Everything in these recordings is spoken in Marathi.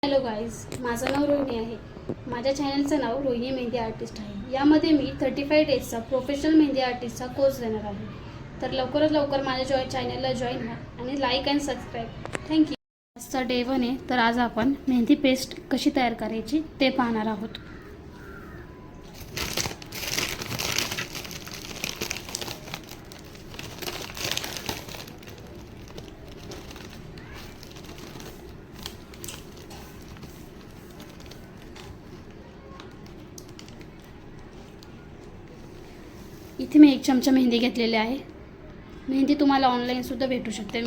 हॅलो गाईज, माझं नाव रोहिणी आहे. माझ्या चॅनलचं नाव रोहिणी मेहंदी आर्टिस्ट आहे. यामध्ये मी 35 डेजचा प्रोफेशनल मेहंदी आर्टिस्टचा कोर्स देणार आहे. तर लवकरात लवकर माझ्या चॅनलला जॉईन व्हा आणि लाईक अँड सबस्क्राईब. थँक्यू. आजचा डे 1 आहे. तर आज आपण मेहंदी पेस्ट कशी तयार करायची ते पाहणार आहोत. इथे मी 1 चमचा मेहंदी घेतलेली आहे. मेहंदी तुम्हाला ऑनलाईन सुद्धा भेटू शकते.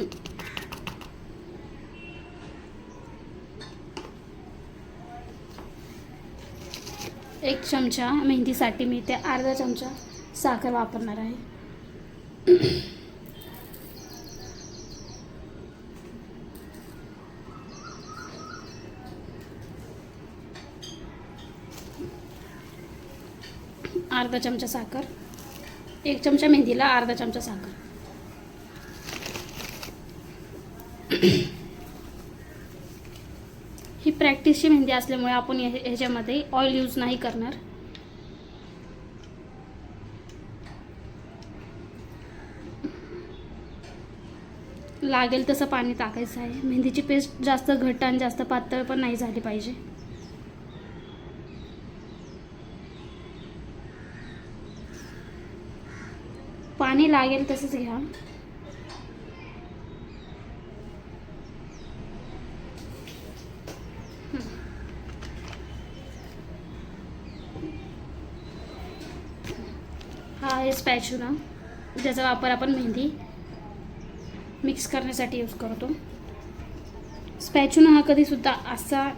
1 चमचा मेहंदीसाठी मी ते अर्धा चमचा साखर वापरणार आहे. अर्धा चमचा साखर, 1 चमचा मेहंदीला अर्धा चमचा साखर. ही प्रॅक्टिसची मेहंदी असल्यामुळे आपण ह्याच्यामध्ये ऑइल यूज नाही करणार. लागेल तसं पाणी टाकायचं आहे. मेहंदीची पेस्ट जास्त घट्ट आणि जास्त पातळ पण नाही झाली पाहिजे. पाणी लागेल तसंच घ्या. हा आहे स्पॅच्युला, ज्याचा वापर आपण मेहंदी मिक्स करण्यासाठी यूज करतो. स्पॅच्युला हा कधीसुद्धा असा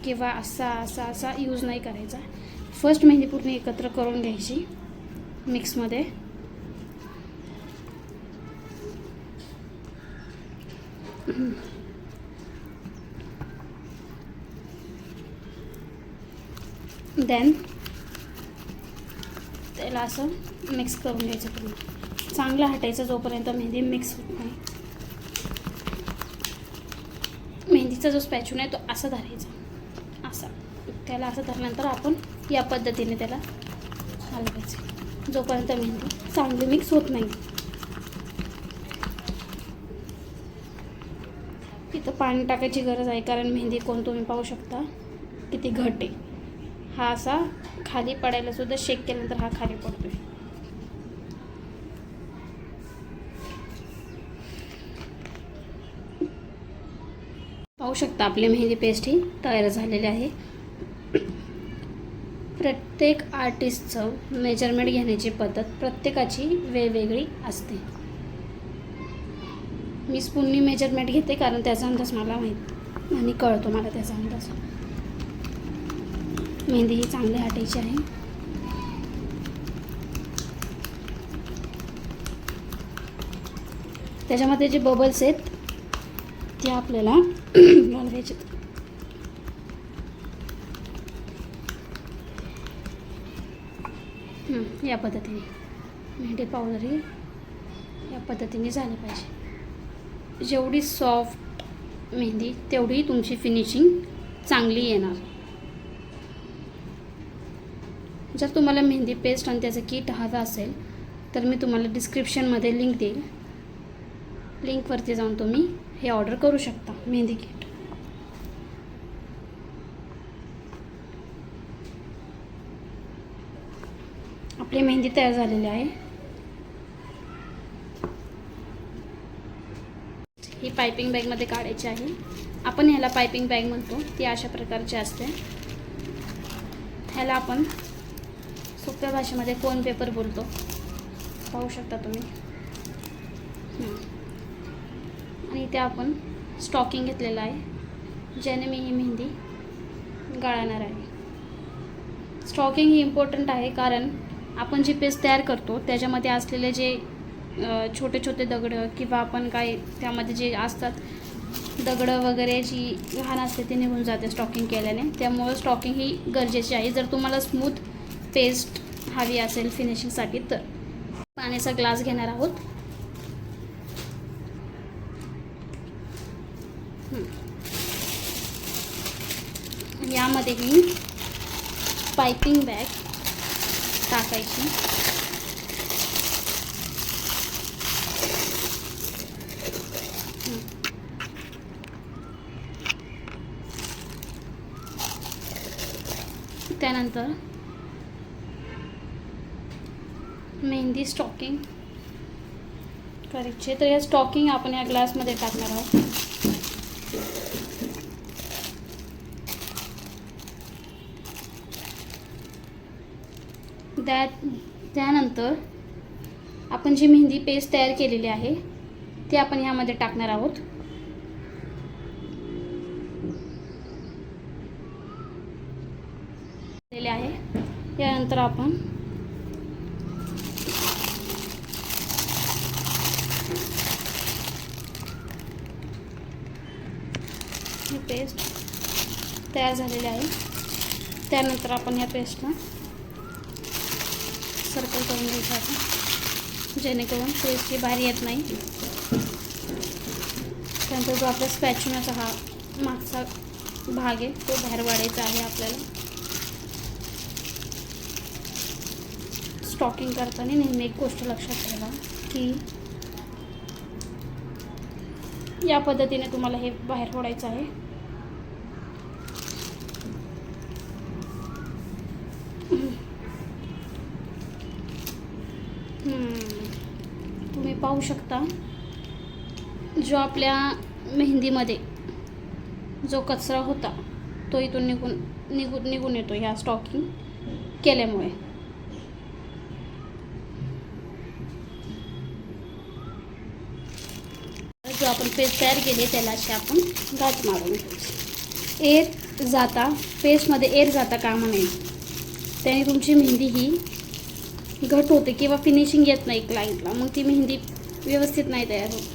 किंवा असा असा असा यूज नाही करायचा. फर्स्ट मेहंदी पूर्ण एकत्र करून घ्यायची मिक्समध्ये. देन त्याला असं मिक्स करून घ्यायचं. पूर्ण चांगलं हटायचं जोपर्यंत मेहंदी मिक्स होत नाही. मेहंदीचा जो स्पॅच्यूला आहे तो असा धरायचा, असा. त्याला असं धरल्यानंतर आपण या पद्धतीने त्याला हलवायचं जोपर्यंत मेहंदी चांगली मिक्स होत नाही. इथं पाणी टाकायची गरज आहे, कारण मेहंदी कोण तुम्ही पाहू शकता किती घट आहे. हा असा खाली पडायला सुद्धा शेक केल्यानंतर हा खाली पडतोय. पाहू शकता आपली मेहंदी पेस्ट ही तयार झालेली आहे. प्रत्येक आर्टिस्टचं मेजरमेंट घेण्याची पद्धत प्रत्येकाची वेगवेगळी असते. मी स्पूननी मेजरमेंट घेते, कारण त्याचा अंदाज मला माहीत आणि कळतो मला त्याचा अंदाज. मेहंदी ही चांगली हटायची आहे. त्याच्यामध्ये जे बबल्स आहेत ते आपल्याला घालवायचे. या पद्धतीने मेहंदी पावडर ही या पद्धतीने झाली पाहिजे. जेवढी सॉफ्ट मेहंदी तेवढी तुमची फिनिशिंग चांगली येणार. जर तुम्हाला मेहंदी पेस्ट आणि त्याचं किट हवं असेल तर मी तुम्हाला डिस्क्रिप्शनमध्ये लिंक देईल. लिंकवरती जाऊन तुम्ही हे ऑर्डर करू शकता मेहंदी किट. आपली मेहंदी तयार झालेली आहे. ही पायपिंग बॅगमध्ये काढायची आहे. आपण ह्याला पायपिंग बॅग म्हणतो. ती अशा प्रकारची असते. ह्याला आपण सोप्या भाषेमध्ये कोन पेपर बोलतो. पाहू शकता तुम्ही. आणि इथे आपण स्टॉकिंग घेतलेलं आहे, ज्याने मी ही मेहंदी गाळणार आहे. स्टॉकिंग ही इम्पॉर्टंट आहे, कारण आपण जी पेस्ट तयार करतो त्याच्यामध्ये असलेले जे छोटे छोटे दगडं किंवा आपण काय त्यामध्ये जे असतात दगडं वगैरे जी घाण असते ती निघून जाते स्टॉकिंग केल्याने. त्यामुळे स्टॉकिंग ही गरजेची आहे. जर तुम्हाला स्मूथ पेस्ट हवी असेल फिनिशिंगसाठी तर. पाण्याचा ग्लास घेणार आहोत. यामध्ये ही पायपिंग बॅग टाकायची. त्यानंतर मेहंदी स्टॉकिंग करायची. तर या स्टॉकिंग आपण या ग्लासमध्ये टाकणार आहोत. त्यानंतर आपण जी मेहंदी पेस्ट तयार केलेली आहे ती आपण ह्यामध्ये टाकणार आहोत. आहे यानंतर आपण ही पेस्ट तयार झालेली आहे. त्यानंतर आपण या पेस्टला सर्कल करून घ्यायचं आहे जेणेकरून पेस्ट ही बाहेर येत नाही. त्यानंतर जो आपला स्पॅच्युलाचा हा मागचा भाग आहे तो बाहेर वाढायचा आहे आपल्याला. स्टॉकिंग करताना नेहमी एक गोष्ट लक्षात ठेवा की या पद्धतीने तुम्हाला हे बाहेर फोडायचं आहे. तुम्ही पाहू शकता जो आपल्या मेहंदीमध्ये जो कचरा होता तो इथून निघून येतो ह्या स्टॉकिंग केल्यामुळे. जो आपण पेस्ट तयार केली त्याला अशी आपण गाठ मारून घ्यायची. एअर जाता पेस्टमध्ये एअर जाता कामा नये. त्याने तुमची मेहंदी ही घट होते किंवा फिनिशिंग येत नाही क्लायंटला. मग ती मेहंदी व्यवस्थित नाही तयार होत.